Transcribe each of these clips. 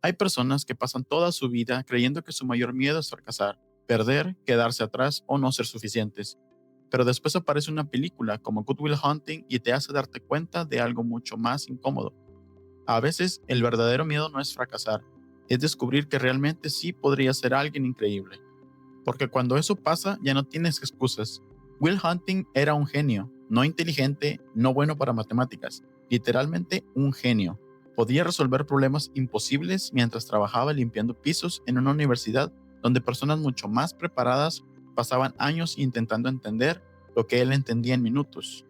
Hay personas que pasan toda su vida creyendo que su mayor miedo es fracasar, perder, quedarse atrás o no ser suficientes. Pero después aparece una película como Good Will Hunting y te hace darte cuenta de algo mucho más incómodo. A veces el verdadero miedo no es fracasar, es descubrir que realmente sí podría ser alguien increíble. Porque cuando eso pasa ya no tienes excusas. Will Hunting era un genio, no inteligente, no bueno para matemáticas, literalmente un genio. Podía resolver problemas imposibles mientras trabajaba limpiando pisos en una universidad donde personas mucho más preparadas pasaban años intentando entender lo que él entendía en minutos.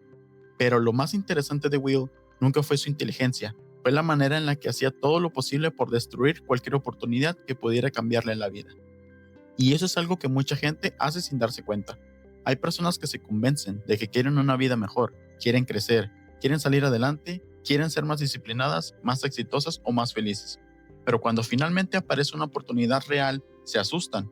Pero lo más interesante de Will nunca fue su inteligencia, fue la manera en la que hacía todo lo posible por destruir cualquier oportunidad que pudiera cambiarle la vida. Y eso es algo que mucha gente hace sin darse cuenta. Hay personas que se convencen de que quieren una vida mejor, quieren crecer, quieren salir adelante, quieren ser más disciplinadas, más exitosas o más felices. Pero cuando finalmente aparece una oportunidad real, se asustan,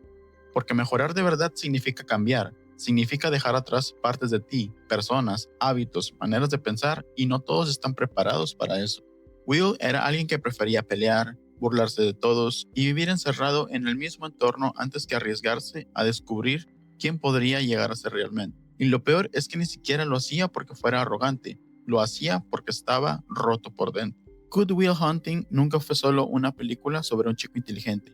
porque mejorar de verdad significa cambiar, significa dejar atrás partes de ti, personas, hábitos, maneras de pensar, y no todos están preparados para eso. Will era alguien que prefería pelear, burlarse de todos y vivir encerrado en el mismo entorno antes que arriesgarse a descubrir quién podría llegar a ser realmente. Y lo peor es que ni siquiera lo hacía porque fuera arrogante, lo hacía porque estaba roto por dentro. Good Will Hunting nunca fue solo una película sobre un chico inteligente.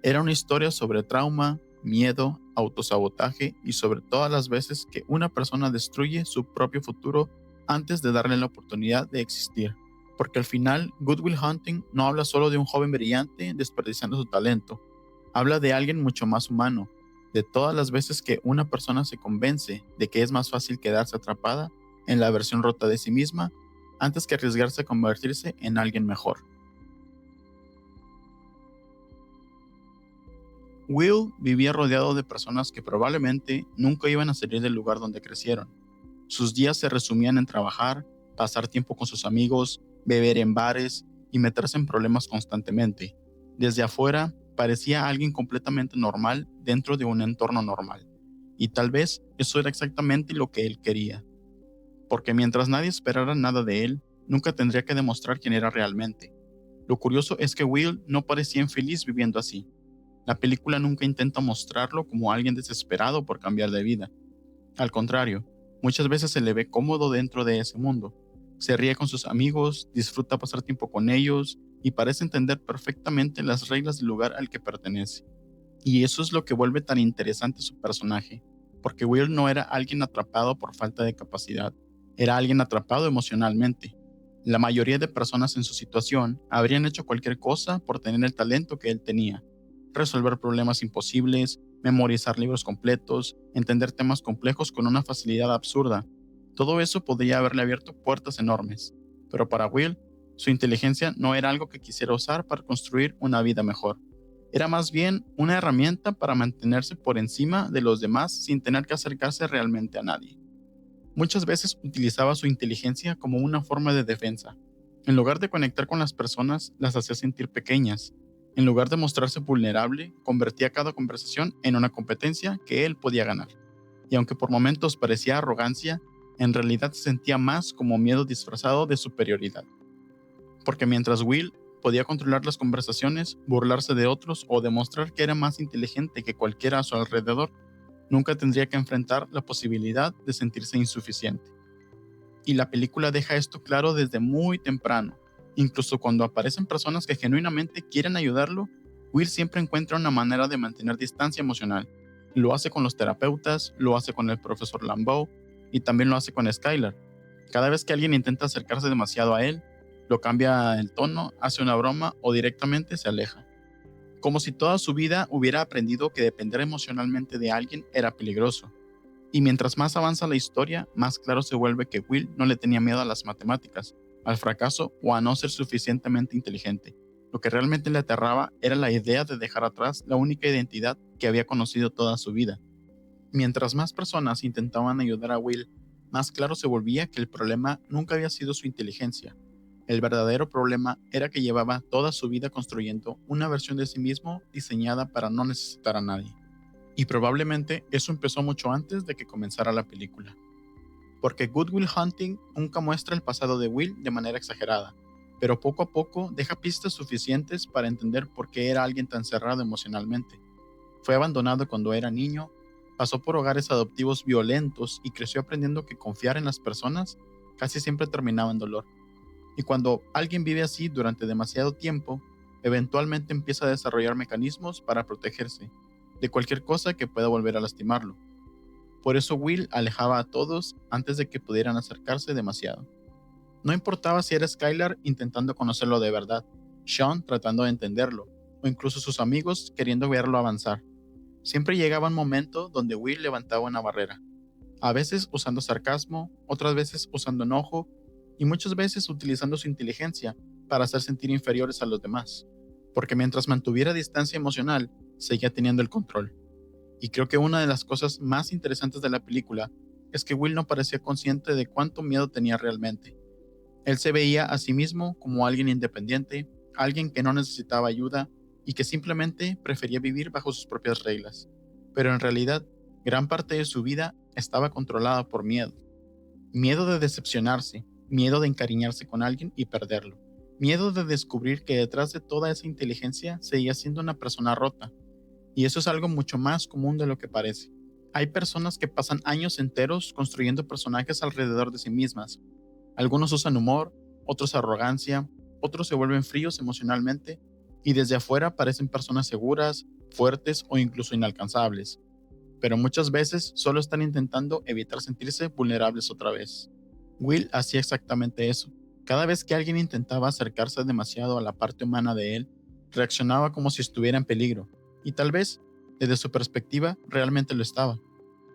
Era una historia sobre trauma, miedo, autosabotaje y sobre todas las veces que una persona destruye su propio futuro antes de darle la oportunidad de existir. Porque al final, Good Will Hunting no habla solo de un joven brillante desperdiciando su talento, habla de alguien mucho más humano, de todas las veces que una persona se convence de que es más fácil quedarse atrapada en la versión rota de sí misma antes que arriesgarse a convertirse en alguien mejor. Will vivía rodeado de personas que probablemente nunca iban a salir del lugar donde crecieron. Sus días se resumían en trabajar, pasar tiempo con sus amigos, beber en bares y meterse en problemas constantemente. Desde afuera, parecía alguien completamente normal dentro de un entorno normal. Y tal vez eso era exactamente lo que él quería. Porque mientras nadie esperara nada de él, nunca tendría que demostrar quién era realmente. Lo curioso es que Will no parecía infeliz viviendo así. La película nunca intenta mostrarlo como alguien desesperado por cambiar de vida. Al contrario, muchas veces se le ve cómodo dentro de ese mundo. Se ríe con sus amigos, disfruta pasar tiempo con ellos y parece entender perfectamente las reglas del lugar al que pertenece. Y eso es lo que vuelve tan interesante su personaje, porque Will no era alguien atrapado por falta de capacidad, era alguien atrapado emocionalmente. La mayoría de personas en su situación habrían hecho cualquier cosa por tener el talento que él tenía: resolver problemas imposibles, memorizar libros completos, entender temas complejos con una facilidad absurda. Todo eso podría haberle abierto puertas enormes. Pero para Will, su inteligencia no era algo que quisiera usar para construir una vida mejor. Era más bien una herramienta para mantenerse por encima de los demás sin tener que acercarse realmente a nadie. Muchas veces utilizaba su inteligencia como una forma de defensa. En lugar de conectar con las personas, las hacía sentir pequeñas. En lugar de mostrarse vulnerable, convertía cada conversación en una competencia que él podía ganar. Y aunque por momentos parecía arrogancia, en realidad se sentía más como miedo disfrazado de superioridad. Porque mientras Will podía controlar las conversaciones, burlarse de otros o demostrar que era más inteligente que cualquiera a su alrededor, nunca tendría que enfrentar la posibilidad de sentirse insuficiente. Y la película deja esto claro desde muy temprano. Incluso cuando aparecen personas que genuinamente quieren ayudarlo, Will siempre encuentra una manera de mantener distancia emocional. Lo hace con los terapeutas, lo hace con el profesor Lambeau y también lo hace con Skylar. Cada vez que alguien intenta acercarse demasiado a él, lo cambia el tono, hace una broma o directamente se aleja. Como si toda su vida hubiera aprendido que depender emocionalmente de alguien era peligroso. Y mientras más avanza la historia, más claro se vuelve que Will no le tenía miedo a las matemáticas, al fracaso o a no ser suficientemente inteligente. Lo que realmente le aterraba era la idea de dejar atrás la única identidad que había conocido toda su vida. Mientras más personas intentaban ayudar a Will, más claro se volvía que el problema nunca había sido su inteligencia. El verdadero problema era que llevaba toda su vida construyendo una versión de sí mismo diseñada para no necesitar a nadie. Y probablemente eso empezó mucho antes de que comenzara la película. Porque Good Will Hunting nunca muestra el pasado de Will de manera exagerada. pero poco a poco deja pistas suficientes para entender por qué era alguien tan cerrado emocionalmente. Fue abandonado cuando era niño, pasó por hogares adoptivos violentos y creció aprendiendo que confiar en las personas casi siempre terminaba en dolor. Y cuando alguien vive así durante demasiado tiempo, eventualmente empieza a desarrollar mecanismos para protegerse de cualquier cosa que pueda volver a lastimarlo. Por eso Will alejaba a todos antes de que pudieran acercarse demasiado. No importaba si era Skylar intentando conocerlo de verdad, Sean tratando de entenderlo, o incluso sus amigos queriendo verlo avanzar. Siempre llegaba un momento donde Will levantaba una barrera, a veces usando sarcasmo, otras veces usando enojo y muchas veces utilizando su inteligencia para hacer sentir inferiores a los demás, porque mientras mantuviera distancia emocional, seguía teniendo el control. Y creo que una de las cosas más interesantes de la película es que Will no parecía consciente de cuánto miedo tenía realmente. Él se veía a sí mismo como alguien independiente, alguien que no necesitaba ayuda y que simplemente prefería vivir bajo sus propias reglas. Pero en realidad, gran parte de su vida estaba controlada por miedo. Miedo de decepcionarse, miedo de encariñarse con alguien y perderlo. Miedo de descubrir que detrás de toda esa inteligencia seguía siendo una persona rota. Y eso es algo mucho más común de lo que parece. Hay personas que pasan años enteros construyendo personajes alrededor de sí mismas. Algunos usan humor, otros arrogancia, otros se vuelven fríos emocionalmente y desde afuera parecen personas seguras, fuertes o incluso inalcanzables. Pero muchas veces solo están intentando evitar sentirse vulnerables otra vez. Will hacía exactamente eso. Cada vez que alguien intentaba acercarse demasiado a la parte humana de él, reaccionaba como si estuviera en peligro. Y tal vez, desde su perspectiva, realmente lo estaba.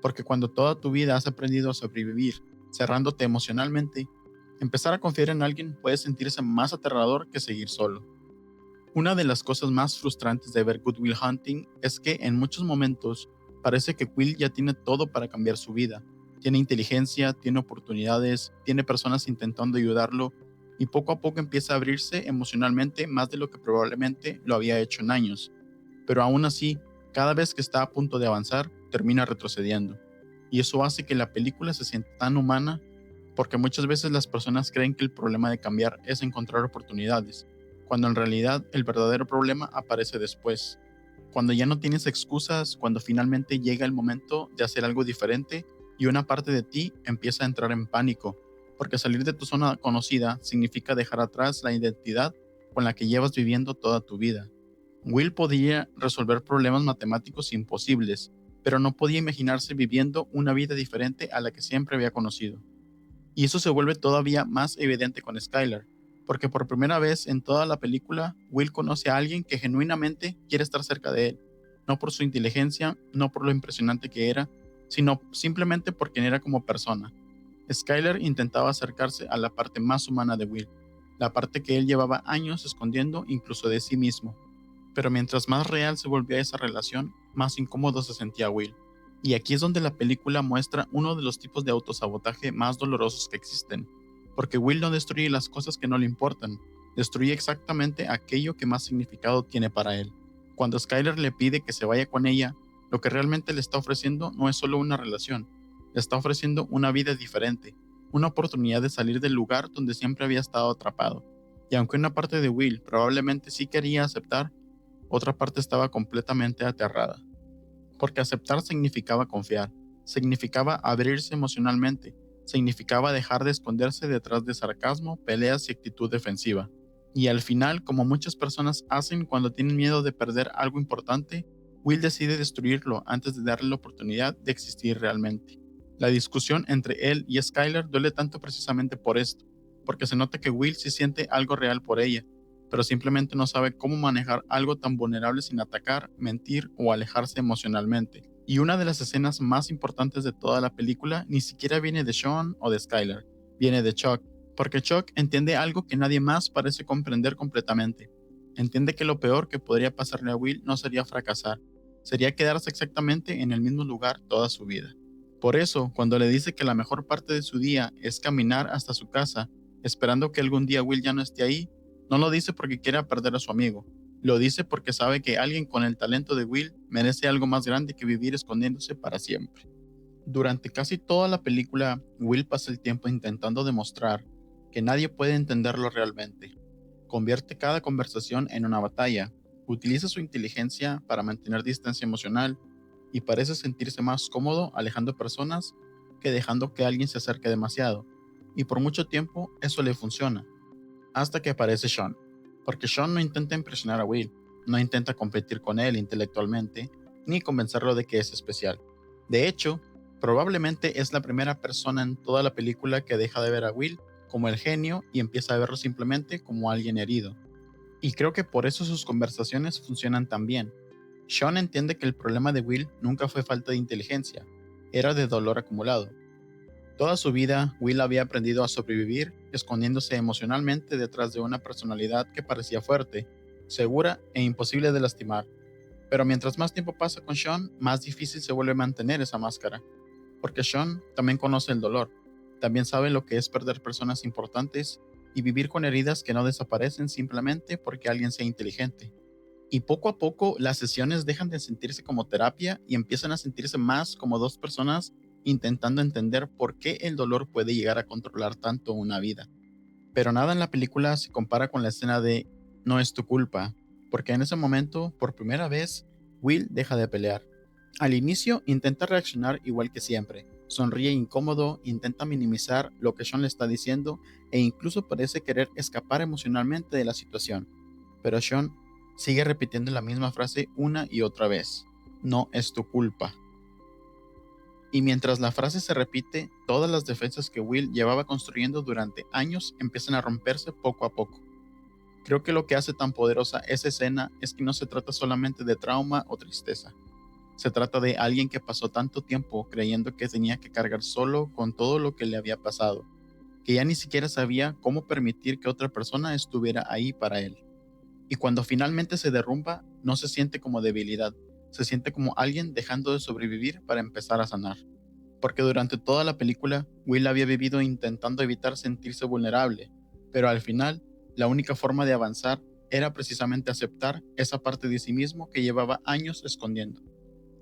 Porque cuando toda tu vida has aprendido a sobrevivir, cerrándote emocionalmente, empezar a confiar en alguien puede sentirse más aterrador que seguir solo. Una de las cosas más frustrantes de ver Good Will Hunting es que en muchos momentos parece que Will ya tiene todo para cambiar su vida. Tiene inteligencia, tiene oportunidades, tiene personas intentando ayudarlo y poco a poco empieza a abrirse emocionalmente más de lo que probablemente lo había hecho en años. Pero aún así, cada vez que está a punto de avanzar, termina retrocediendo. Y eso hace que la película se sienta tan humana porque muchas veces las personas creen que el problema de cambiar es encontrar oportunidades, cuando en realidad el verdadero problema aparece después. Cuando ya no tienes excusas, cuando finalmente llega el momento de hacer algo diferente y una parte de ti empieza a entrar en pánico, porque salir de tu zona conocida significa dejar atrás la identidad con la que llevas viviendo toda tu vida. Will podía resolver problemas matemáticos imposibles, pero no podía imaginarse viviendo una vida diferente a la que siempre había conocido. Y eso se vuelve todavía más evidente con Skylar, porque por primera vez en toda la película, Will conoce a alguien que genuinamente quiere estar cerca de él, no por su inteligencia, no por lo impresionante que era, sino simplemente por quien era como persona. Skylar intentaba acercarse a la parte más humana de Will, la parte que él llevaba años escondiendo incluso de sí mismo. Pero mientras más real se volvía esa relación, más incómodo se sentía Will. Y aquí es donde la película muestra uno de los tipos de autosabotaje más dolorosos que existen, porque Will no destruye las cosas que no le importan, destruye exactamente aquello que más significado tiene para él. Cuando Skyler le pide que se vaya con ella, lo que realmente le está ofreciendo no es solo una relación, le está ofreciendo una vida diferente, una oportunidad de salir del lugar donde siempre había estado atrapado. Y aunque una parte de Will probablemente sí quería aceptar, otra parte estaba completamente aterrada, porque aceptar significaba confiar, significaba abrirse emocionalmente, significaba dejar de esconderse detrás de sarcasmo, peleas y actitud defensiva. Y al final, como muchas personas hacen cuando tienen miedo de perder algo importante, Will decide destruirlo antes de darle la oportunidad de existir realmente. La discusión entre él y Skylar duele tanto precisamente por esto, porque se nota que Will sí siente algo real por ella, pero simplemente no sabe cómo manejar algo tan vulnerable sin atacar, mentir o alejarse emocionalmente. Y una de las escenas más importantes de toda la película ni siquiera viene de Sean o de Skylar, viene de Chuck, porque Chuck entiende algo que nadie más parece comprender completamente. Entiende que lo peor que podría pasarle a Will no sería fracasar, sería quedarse exactamente en el mismo lugar toda su vida. Por eso, cuando le dice que la mejor parte de su día es caminar hasta su casa, esperando que algún día Will ya no esté ahí, no lo dice porque quiera perder a su amigo, lo dice porque sabe que alguien con el talento de Will merece algo más grande que vivir escondiéndose para siempre. Durante casi toda la película, Will pasa el tiempo intentando demostrar que nadie puede entenderlo realmente. convierte cada conversación en una batalla, utiliza su inteligencia para mantener distancia emocional y parece sentirse más cómodo alejando personas que dejando que alguien se acerque demasiado. Y por mucho tiempo eso le funciona, hasta que aparece Sean. Porque Sean no intenta impresionar a Will, no intenta competir con él intelectualmente, ni convencerlo de que es especial. De hecho, probablemente es la primera persona en toda la película que deja de ver a Will como el genio y empieza a verlo simplemente como alguien herido. Y creo que por eso sus conversaciones funcionan tan bien. Sean entiende que el problema de Will nunca fue falta de inteligencia, era de dolor acumulado. Toda su vida, Will había aprendido a sobrevivir escondiéndose emocionalmente detrás de una personalidad que parecía fuerte, segura e imposible de lastimar. Pero mientras más tiempo pasa con Sean, más difícil se vuelve mantener esa máscara, porque Sean también conoce el dolor, también sabe lo que es perder personas importantes y vivir con heridas que no desaparecen simplemente porque alguien sea inteligente. Y poco a poco las sesiones dejan de sentirse como terapia y empiezan a sentirse más como dos personas intentando entender por qué el dolor puede llegar a controlar tanto una vida. Pero nada en la película se compara con la escena de "no es tu culpa", porque en ese momento, por primera vez, Will deja de pelear. Al inicio intenta reaccionar igual que siempre, sonríe incómodo, intenta minimizar lo que Sean le está diciendo e incluso parece querer escapar emocionalmente de la situación. Pero Sean sigue repitiendo la misma frase una y otra vez: "no es tu culpa". Y mientras la frase se repite, todas las defensas que Will llevaba construyendo durante años empiezan a romperse poco a poco. Creo que lo que hace tan poderosa esa escena es que no se trata solamente de trauma o tristeza. Se trata de alguien que pasó tanto tiempo creyendo que tenía que cargar solo con todo lo que le había pasado, que ya ni siquiera sabía cómo permitir que otra persona estuviera ahí para él. Y cuando finalmente se derrumba, no se siente como debilidad, se siente como alguien dejando de sobrevivir para empezar a sanar. Porque durante toda la película, Will había vivido intentando evitar sentirse vulnerable, pero al final, la única forma de avanzar era precisamente aceptar esa parte de sí mismo que llevaba años escondiendo.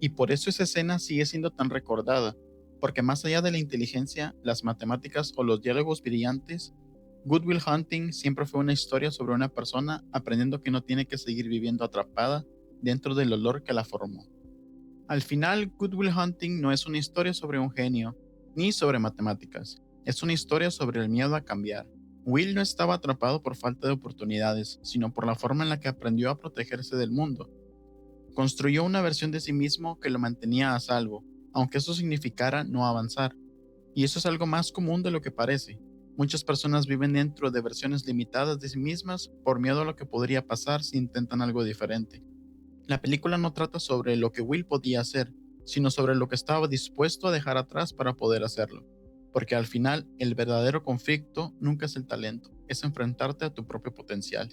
Y por eso esa escena sigue siendo tan recordada, porque más allá de la inteligencia, las matemáticas o los diálogos brillantes, Good Will Hunting siempre fue una historia sobre una persona aprendiendo que no tiene que seguir viviendo atrapada dentro del dolor que la formó. Al final, Good Will Hunting no es una historia sobre un genio, ni sobre matemáticas. Es una historia sobre el miedo a cambiar. Will no estaba atrapado por falta de oportunidades, sino por la forma en la que aprendió a protegerse del mundo. Construyó una versión de sí mismo que lo mantenía a salvo, aunque eso significara no avanzar. Y eso es algo más común de lo que parece. Muchas personas viven dentro de versiones limitadas de sí mismas por miedo a lo que podría pasar si intentan algo diferente. La película no trata sobre lo que Will podía hacer, sino sobre lo que estaba dispuesto a dejar atrás para poder hacerlo. Porque al final, el verdadero conflicto nunca es el talento, es enfrentarte a tu propio potencial.